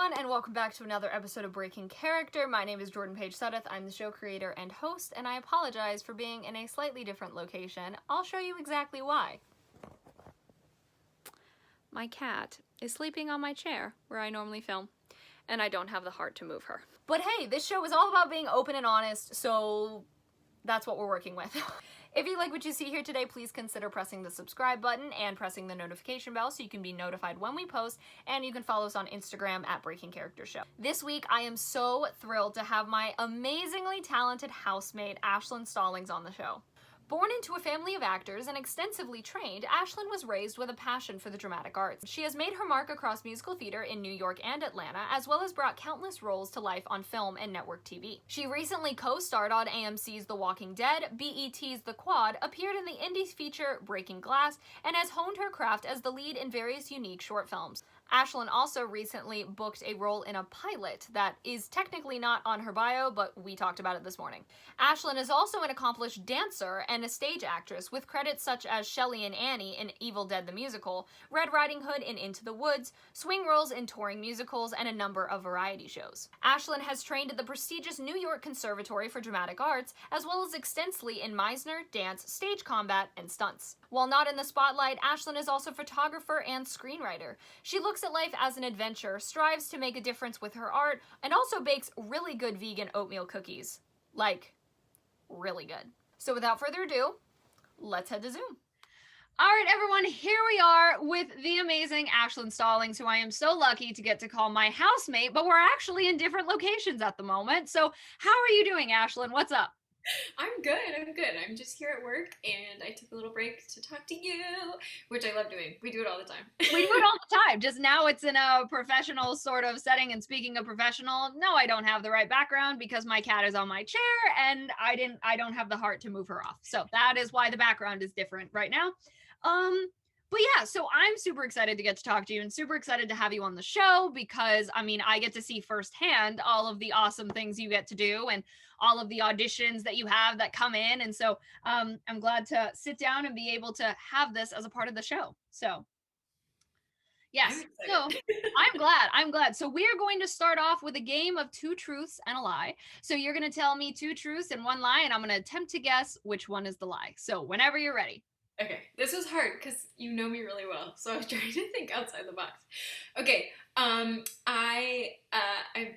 everyone, and welcome back to another episode of Breaking Character. My name is Jordan-Paige. I'm the show creator and host, and I apologize for being in a slightly different location. I'll show you exactly why. My cat is sleeping on my chair where I normally film, and I don't have the heart to move her. But hey, this show is all about being open and honest, so that's what we're working with. If you like what you see here today, please consider pressing the subscribe button and pressing the notification bell so you can be notified when we post, and you can follow us on Instagram at Breaking Character Show. This week, I am so thrilled to have my amazingly talented housemate, ASHLYN Stallings, on the show. Born into a family of actors and extensively trained, ASHLYN was raised with a passion for the dramatic arts. She has made her mark across musical theater in New York and Atlanta, as well as brought countless roles to life on film and network TV. She recently co-starred on AMC's The Walking Dead, BET's The Quad, appeared in the indie feature Breaking Glass, and has honed her craft as the lead in various unique short films. ASHLYN also recently booked a role in a pilot that is technically not on her bio, but we talked about it this morning. ASHLYN is also an accomplished dancer and a stage actress, with credits such as Shelly and Annie in Evil Dead the Musical, Red Riding Hood in Into the Woods, swing roles in touring musicals, and a number of variety shows. ASHLYN has trained at the prestigious New York Conservatory for Dramatic Arts, as well as extensively in Meisner, dance, stage combat, and stunts. While not in the spotlight, ASHLYN is also photographer and screenwriter. She looks at life as an adventure, strives to make a difference with her art, and also bakes really good vegan oatmeal cookies. Like, really good. So without further ado, let's head to Zoom. All right, everyone, here we are with the amazing ASHLYN Stallings, who I am so lucky to get to call my housemate, but we're actually in different locations at the moment. So how are you doing, ASHLYN? What's up? I'm good. I'm just here at work, and I took a little break to talk to you, which I love doing. We do it all the time. We do it all the time. Just now it's in a professional sort of setting. And speaking of professional, no, I don't have the right background because my cat is on my chair and I don't have the heart to move her off. So that is why the background is different right now. But yeah, so I'm super excited to get to talk to you and super excited to have you on the show because, I mean, I get to see firsthand all of the awesome things you get to do and all of the auditions that you have that come in. And so I'm glad to sit down and be able to have this as a part of the show. So yes, so I'm glad. So we are going to start off with a game of 2 truths and a lie. So you're going to tell me 2 truths and 1 lie, and I'm going to attempt to guess which one is the lie. So whenever you're ready. Okay, this was hard because you know me really well, so I was trying to think outside the box. Okay, I've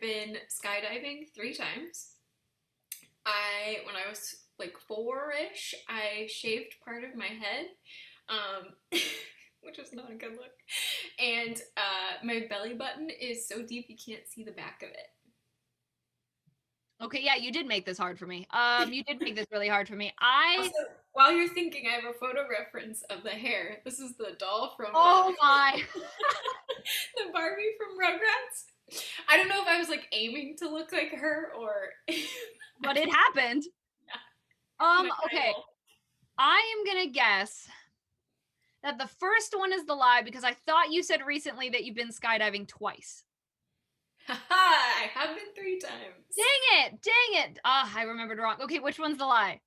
been skydiving 3 times. When I was like 4-ish, I shaved part of my head, which was not a good look, and my belly button is so deep you can't see the back of it. Okay, yeah, you did make this hard for me. You did make this really hard for me. Also, while you're thinking, I have a photo reference of the hair. This is the doll from oh my the Barbie from Rugrats. I don't know if I was like aiming to look like her or but it happened. Yeah. Okay. I am gonna guess that the first one is the lie because I thought you said recently that you've been skydiving twice. I have been 3 times. Dang it. I remembered wrong. Okay, which one's the lie?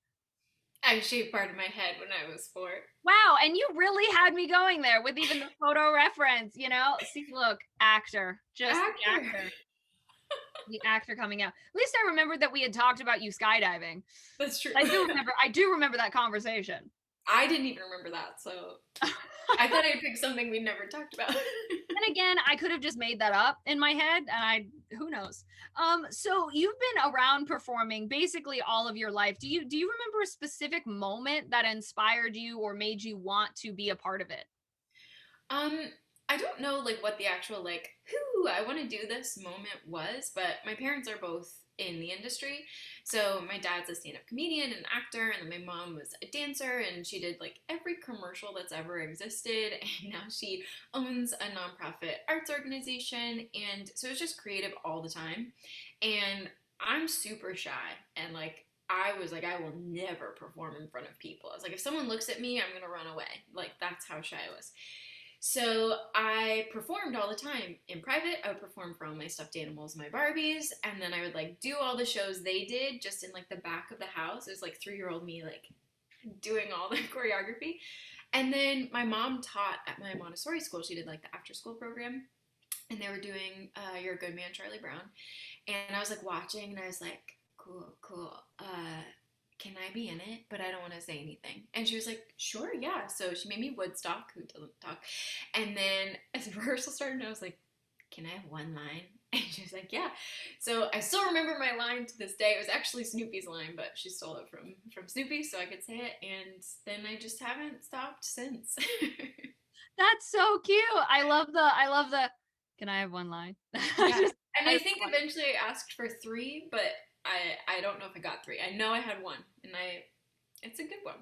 I shaved part of my head when I was 4. Wow, and you really had me going there with even the photo reference, you know? See, look, actor. Just actor. The actor coming out. At least I remembered that we had talked about you skydiving. That's true. I do remember that conversation. I didn't even remember that, so I thought I'd pick something we never talked about. And again, I could have just made that up in my head, and who knows? So you've been around performing basically all of your life. Do you remember a specific moment that inspired you or made you want to be a part of it? I don't know like what the actual like, I want to do this moment was, but my parents are both in the industry. So my dad's a stand-up comedian and actor, and then my mom was a dancer, and she did like every commercial that's ever existed, and now she owns a nonprofit arts organization, and so it's just creative all the time. And I'm super shy, and like I was like, I will never perform in front of people. I was like, if someone looks at me, I'm gonna run away. Like that's how shy I was. So I performed all the time in private. I would perform for all my stuffed animals, my Barbies, and then I would like do all the shows they did just in like the back of the house. It was like 3-year-old me like doing all the choreography. And then my mom taught at my Montessori school. She did like the after school program. and they were doing You're a Good Man, Charlie Brown. And I was like watching, and I was like, cool, cool. Can I be in it? But I don't want to say anything. And she was like, sure, yeah. So she made me Woodstock, who doesn't talk. And then as the rehearsal started, I was like, can I have one line? And she was like, yeah. So I still remember my line to this day. It was actually Snoopy's line, but she stole it from Snoopy, so I could say it. And then I just haven't stopped since. That's so cute. I love the can I have one line? Yeah. Just, And I think eventually I asked for three, but I don't know if I got three. I know I had one, and it's a good one.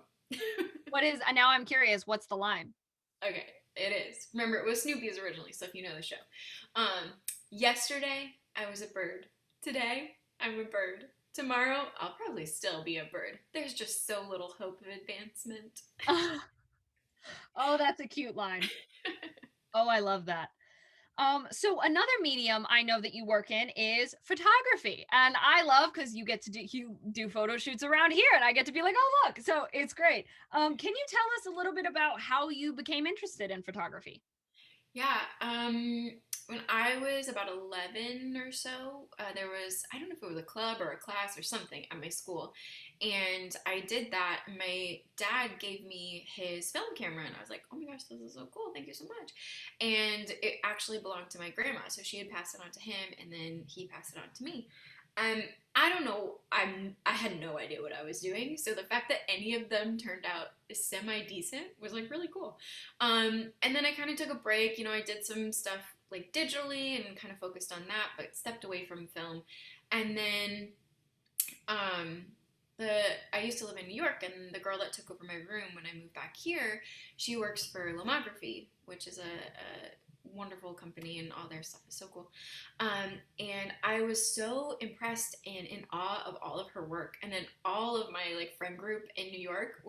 what is, now I'm curious, what's the line? Okay, it is. Remember, it was Snoopy's originally, so if you know the show. Yesterday, I was a bird. Today, I'm a bird. Tomorrow, I'll probably still be a bird. There's just so little hope of advancement. Oh, that's a cute line. Oh, I love that. So another medium I know that you work in is photography. And I love because you do photo shoots around here and I get to be like, oh look, so it's great. Can you tell us a little bit about how you became interested in photography? Yeah, when I was about 11 or so, there was, I don't know if it was a club or a class or something at my school, and I did that. My dad gave me his film camera, and I was like, oh my gosh, this is so cool, thank you so much. And it actually belonged to my grandma, so she had passed it on to him, and then he passed it on to me. Um, I don't know. I had no idea what I was doing, so the fact that any of them turned out semi decent was like really cool. And then I kind of took a break. I did some stuff like digitally and kind of focused on that, but stepped away from film. And then um, I used to live in New York, and the girl that took over my room when I moved back here, she works for Lomography, which is a wonderful company, and all their stuff is so cool. And I was so impressed and in awe of all of her work. And then all of my like friend group in New York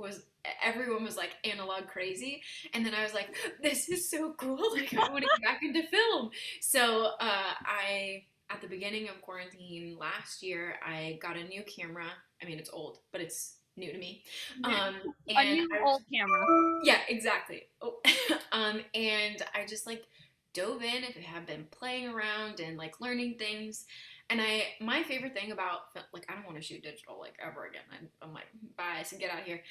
everyone was like analog crazy. And then I was like, this is so cool. Like I want to get back into film. So at the beginning of quarantine last year, I got a new camera. I mean, it's old, but it's new to me. A new old camera. Yeah, exactly. Oh. And I just like dove in. I have been playing around and like learning things. And my favorite thing about like I don't want to shoot digital like ever again. I'm like bye, so get out of here.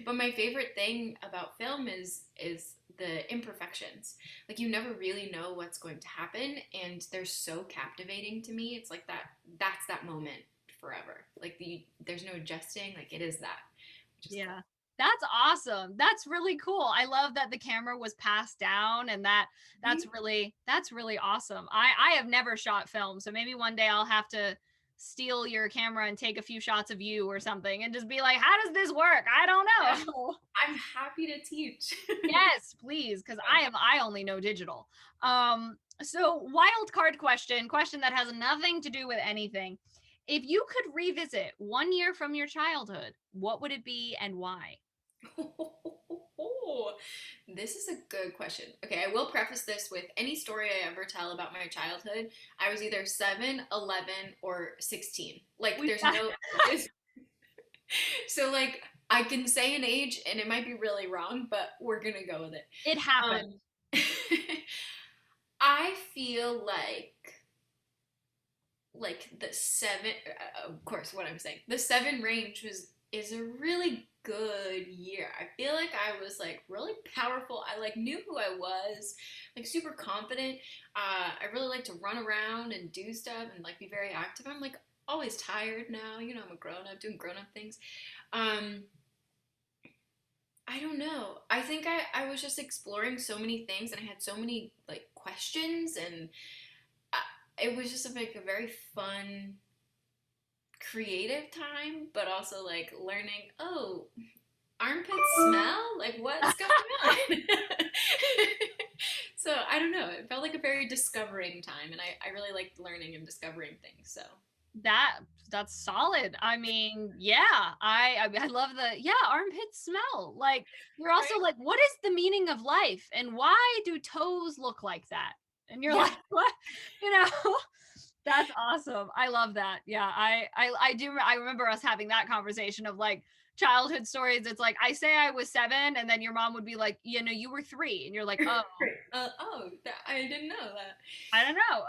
But my favorite thing about film is the imperfections. Like you never really know what's going to happen, and they're so captivating to me. It's like that's that moment forever. Like there's no adjusting. Like it is that. Yeah. Cool. That's awesome. That's really cool. I love that the camera was passed down, and that's really awesome. I have never shot film, so maybe one day I'll have to steal your camera and take a few shots of you or something and just be like, how does this work? I don't know. I'm happy to teach. Yes, please, because I only know digital. So wild card question that has nothing to do with anything. If you could revisit 1 year from your childhood, what would it be and why? This is a good question. Okay, I will preface this with any story I ever tell about my childhood, I was either 7, 11, or 16. Like, there's no. So, like, I can say an age and it might be really wrong, but we're gonna go with it. It happened. I feel like the 7, of course, what I'm saying, the 7 range is a really good year. I feel like I was like really powerful. I like knew who I was, like super confident. I really like to run around and do stuff and like be very active. I'm like always tired now. I'm a grown up doing grown up things. I don't know. I think I was just exploring so many things, and I had so many like questions, and it was just like a very fun, creative time, but also like learning, oh, armpits smell? Like what's going on? So I don't know. It felt like a very discovering time, and I really liked learning and discovering things. So that's solid. I mean, yeah, I love armpits smell. Like you're also like, what is the meaning of life, and why do toes look like that? And you're like, what? That's awesome. I love that. Yeah, I remember us having that conversation of like, childhood stories. It's like, I say I was 7, and then your mom would be like, you know, you were 3, and you're like, oh, I didn't know that. I don't know.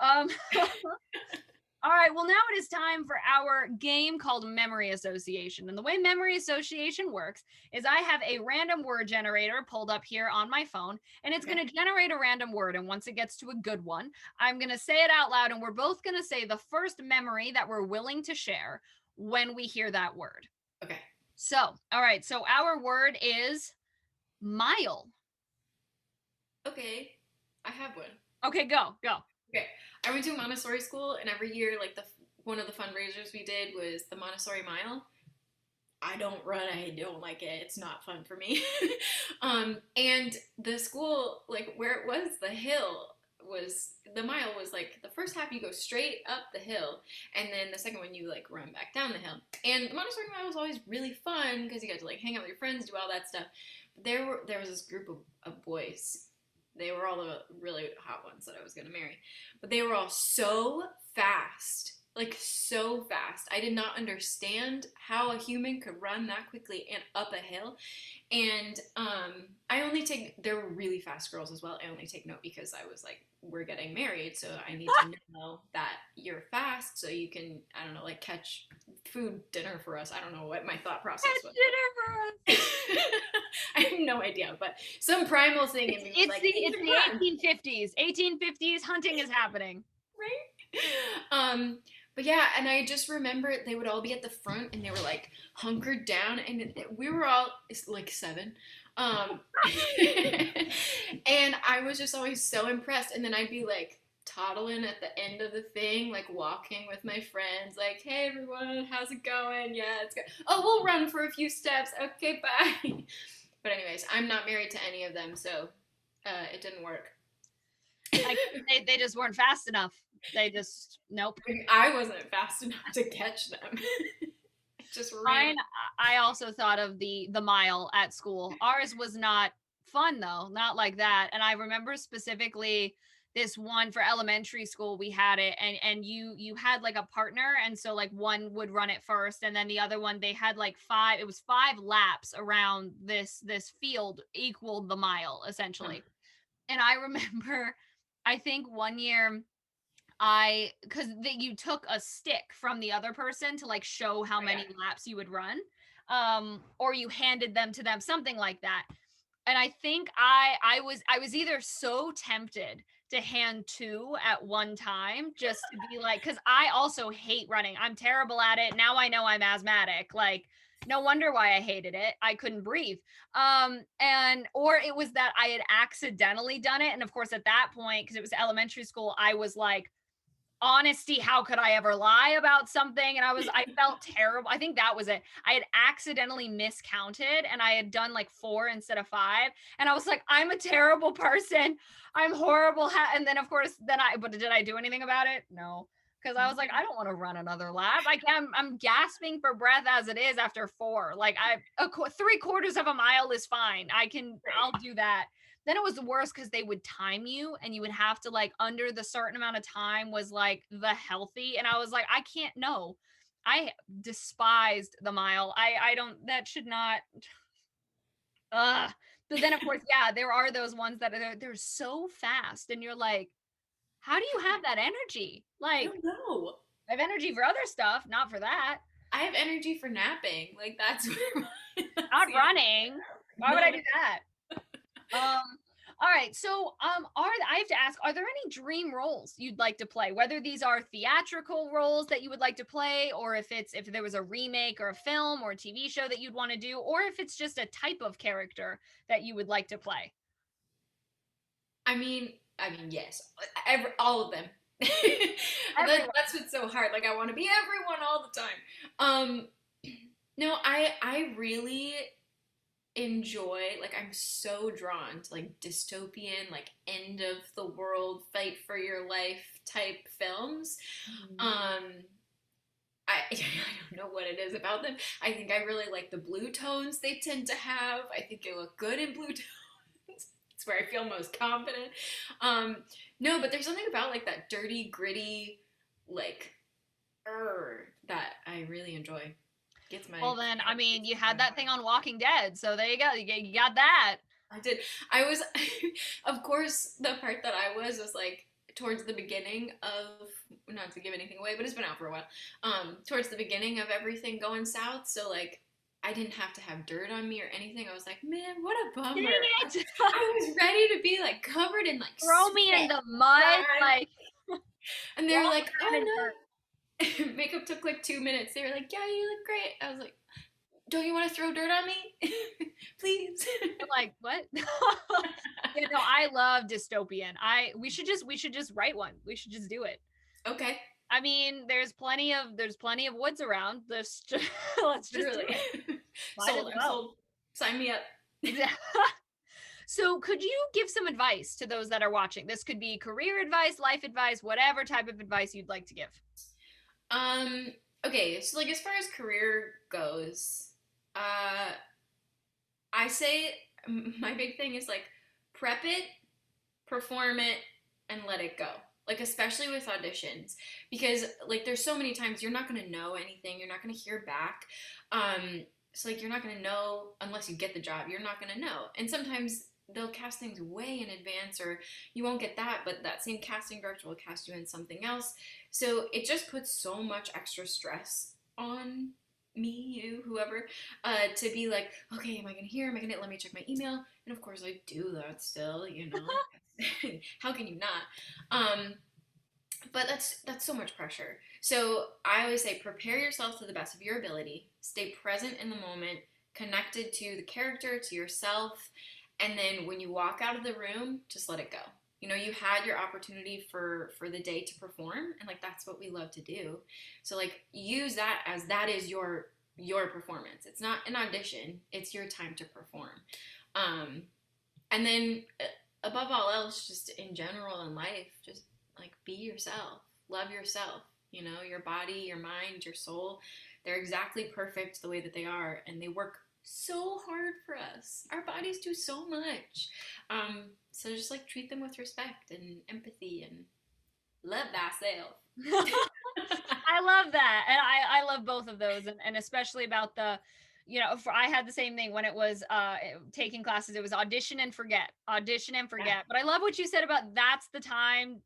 All right, well, now it is time for our game called Memory Association. And the way Memory Association works is I have a random word generator pulled up here on my phone, and it's going to generate a random word. And once it gets to a good one, I'm going to say it out loud, and we're both going to say the first memory that we're willing to share when we hear that word. Okay. So, all right, so our word is mile. Okay, I have one. Okay, go. Okay, I went to a Montessori school, and every year, like one of the fundraisers we did was the Montessori Mile. I don't run. I don't like it. It's not fun for me. And the school, like where it was, the mile was like the first half you go straight up the hill, and then the second one you like run back down the hill. And the Montessori Mile was always really fun because you got to like hang out with your friends, do all that stuff. But there was this group of boys. They were all the really hot ones that I was going to marry. But they were all so fast. Like, so fast. I did not understand how a human could run that quickly and up a hill. And there were really fast girls as well. I only take note because I was like, we're getting married, so I need to know that you're fast so you can, I don't know, like catch dinner for us. I don't know what my thought process was. Dinner for us. I have no idea, but some primal thing in me was like, it's the 1850s. Hunting is happening. Right? But yeah, and I just remember they would all be at the front and they were like hunkered down, and we were all like 7. And I was just always so impressed. And then I'd be like toddling at the end of the thing, like walking with my friends, like, hey everyone, how's it going? Yeah, it's good. Oh, we'll run for a few steps. Okay, bye. But anyways, I'm not married to any of them, so it didn't work. They just weren't fast enough. They just, nope. I wasn't fast enough to catch them. Just ran. I also thought of the mile at school. Ours was not fun though, not like that. And I remember specifically this one for elementary school, we had it, and you had like a partner, and so like one would run it first, and then the other one, they had like 5 laps around this field equaled the mile essentially. And I remember, I think one year because you took a stick from the other person to like show how many laps you would run, or you handed them to them, something like that. And I think I was either so tempted to hand 2 at one time just to be like, because I also hate running. I'm terrible at it. Now I know I'm asthmatic. Like, no wonder why I hated it. I couldn't breathe. Or it was that I had accidentally done it. And of course, at that point, because it was elementary school, I was like, honesty, how could I ever lie about something? And I felt terrible. I think that was it. I had accidentally miscounted, and I had done like 4 instead of 5, and I was like, I'm a terrible person, I'm horrible. And then of course but did I do anything about it? No, because I was like, I don't want to run another lap. I'm gasping for breath as it is after 4. Like 3/4 of a mile is fine. I'll do that. Then it was the worst because they would time you, and you would have to like under the certain amount of time was like the healthy. And I was like, I can't know. I despised the mile. I don't, that should not. But then of course, yeah, there are those ones that they're so fast, and you're like, how do you have that energy? Like, I don't know. I have energy for other stuff, not for that. I have energy for napping. Like that's not running. Why would I do that? All right, so I have to ask, are there any dream roles you'd like to play, whether these are theatrical roles that you would like to play, or if there was a remake or a film or a TV show that you'd want to do, or if it's just a type of character that you would like to play? I mean yes, all of them. That's what's so hard. Like I want to be everyone all the time. No, I really enjoy, like I'm so drawn to like dystopian, like end of the world, fight for your life type films. I don't know what it is about them. I think I really like the blue tones they tend to have. I think they look good in blue tones. It's where I feel most confident. No, but there's something about like that dirty, gritty, like that I really enjoy. It's my Well, then, I mean, you had my that thing on Walking Dead, so there you go. You got that. I did. I was, of course, the part that I was like towards the beginning of, not to give anything away, but it's been out for a while. Towards the beginning of everything going south, so like I didn't have to have dirt on me or anything. I was like, man, what a Dang bummer. it! I was ready to be like covered in like Throw me in sweat, the mud, grime. like, And they were walk like, around in oh dirt. no. Makeup took like 2 minutes. They were like, yeah, you look great. I was like, don't you want to throw dirt on me? Please. You're like, what? Yeah, no, I love dystopian. We should just write one. We should just do it. Okay. I mean, there's plenty of woods around. Let's just do Literally. it. Might as Sold. I'm well. sold. Sign me up. So could you give some advice to those that are watching? This could be career advice, life advice, whatever type of advice you'd like to give. Okay, so like as far as career goes, I say my big thing is like prep it, perform it, and let it go. Like especially with auditions, because like there's so many times you're not gonna know anything, you're not gonna hear back. So like you're not gonna know unless you get the job. You're not gonna know, and sometimes they'll cast things way in advance, or you won't get that, but that same casting director will cast you in something else. So it just puts so much extra stress on me, you, whoever, to be like, okay, am I gonna hear? Am I gonna let me check my email? And of course I do that still, you know. How can you not? But that's so much pressure. So I always say prepare yourself to the best of your ability, stay present in the moment, connected to the character, to yourself, and then when you walk out of the room, just let it go. You know, you had your opportunity for the day to perform, and like that's what we love to do. So like use that as that is your performance. It's not an audition, it's your time to perform. And then above all else, just in general in life, just like be yourself, love yourself. You know, your body, your mind, your soul, they're exactly perfect the way that they are, and they work so hard for us. Our bodies do so much. So just like treat them with respect and empathy and love thyself. I love that. And I love both of those. And especially about the, I had the same thing when it was taking classes. It was audition and forget. Yeah. But I love what you said about that's the time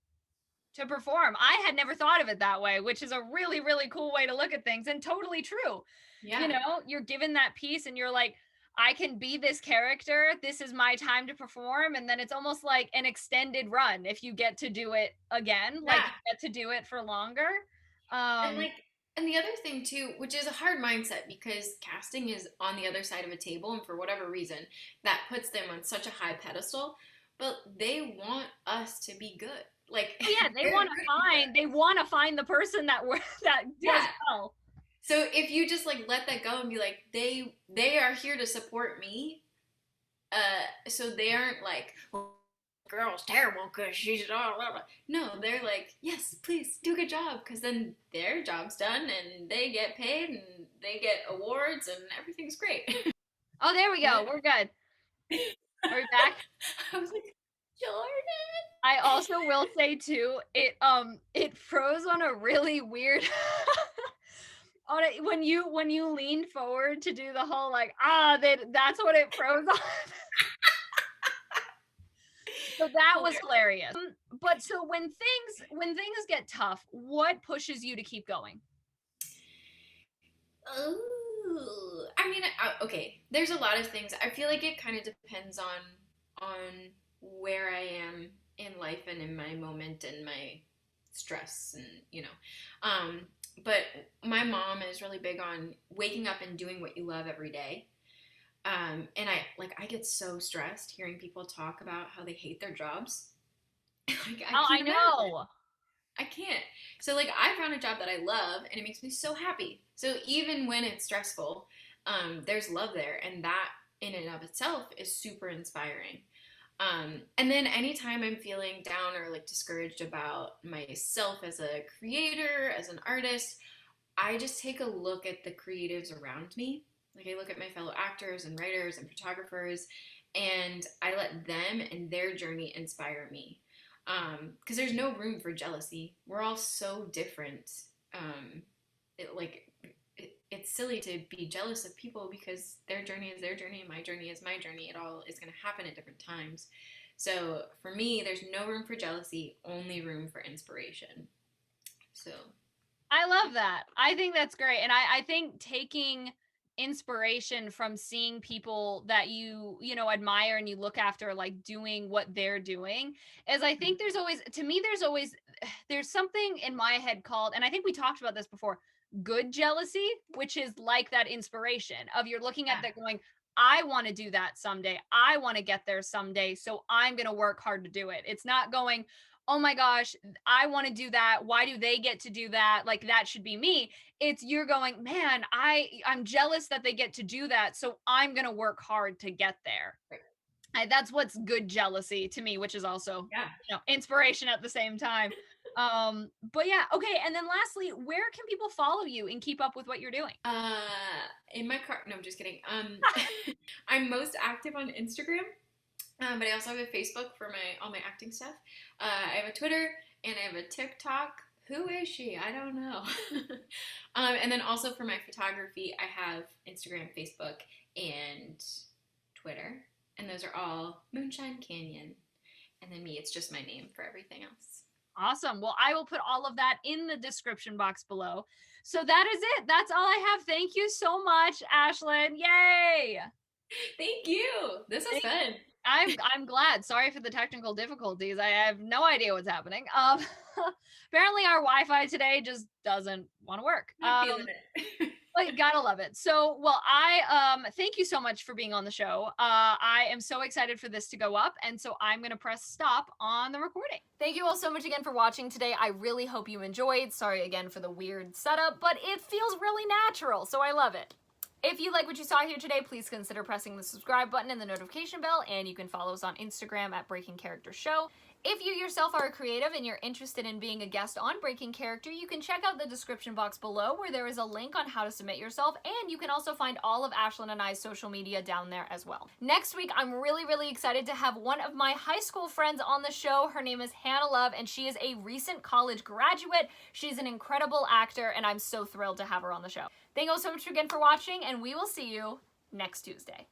to perform. I had never thought of it that way, which is a really, really cool way to look at things and totally true. Yeah. You're given that piece and you're like, I can be this character. This is my time to perform. And then it's almost like an extended run if you get to do it again, like you get to do it for longer. And the other thing too, which is a hard mindset because casting is on the other side of a table, and for whatever reason, that puts them on such a high pedestal. But they want us to be good. Like they want to find the person that does well. So if you just like let that go and be like, they are here to support me, so they aren't like, well, girl's terrible because she's blah, blah, blah. No, they're like, yes, please do a good job, because then their job's done and they get paid and they get awards and everything's great. Oh, there we go. We're good. Are we back? I was like, Jordan. I also will say too, it froze on a really weird when you leaned forward to do the whole like that's what it froze on. So that was hilarious. But so when things get tough, what pushes you to keep going? Oh, I mean, okay. There's a lot of things. I feel like it kind of depends on where I am in life and in my moment and my stress and but my mom is really big on waking up and doing what you love every day. And I get so stressed hearing people talk about how they hate their jobs. Like, I know. I can't. So like I found a job that I love and it makes me so happy. So even when it's stressful, there's love there, and that in and of itself is super inspiring. And then anytime I'm feeling down or like discouraged about myself as a creator, as an artist, I just take a look at the creatives around me. Like I look at my fellow actors and writers and photographers, and I let them and their journey inspire me. Because there's no room for jealousy. We're all so different. it's silly to be jealous of people because their journey is their journey and my journey is my journey. It all is going to happen at different times. So for me, there's no room for jealousy, only room for inspiration. So I love that. I think that's great. And I think taking inspiration from seeing people that you know, admire and you look after, like doing what they're doing, is I think there's always, to me, there's something in my head called, and I think we talked about this before, good jealousy, which is like that inspiration of you're looking at that going, I want to do that someday. I want to get there someday. So I'm going to work hard to do it. It's not going, oh my gosh, I want to do that. Why do they get to do that? Like that should be me. It's you're going, man, I'm jealous that they get to do that. So I'm going to work hard to get there. That's what's good jealousy to me, which is also, you know, inspiration at the same time. But yeah, okay. And then lastly, where can people follow you and keep up with what you're doing? In my car, no, I'm just kidding. I'm most active on Instagram. But I also have a Facebook for all my acting stuff. I have a Twitter and I have a TikTok. Who is she? I don't know. And then also for my photography, I have Instagram, Facebook, and Twitter. And those are all Moonshine Canyon. And then me, it's just my name for everything else. Awesome. Well, I will put all of that in the description box below. So that is it. That's all I have. Thank you so much, ASHLYN. Yay! Thank you. This was fun. I'm glad. Sorry for the technical difficulties. I have no idea what's happening. Apparently our Wi-Fi today just doesn't want to work. But you gotta love it. So, well, I thank you so much for being on the show. I am so excited for this to go up, and so I'm gonna press stop on the recording. Thank you all so much again for watching today. I really hope you enjoyed. Sorry again for the weird setup, but it feels really natural, so I love it. If you like what you saw here today, please consider pressing the subscribe button and the notification bell, and you can follow us on Instagram at Breaking Character Show. If you yourself are a creative and you're interested in being a guest on Breaking Character, you can check out the description box below where there is a link on how to submit yourself, and you can also find all of ASHLYN and I's social media down there as well. Next week, I'm really excited to have one of my high school friends on the show. Her name is Hannah Love, and she is a recent college graduate. She's an incredible actor, and I'm so thrilled to have her on the show. Thank you all so much again for watching, and we will see you next Tuesday.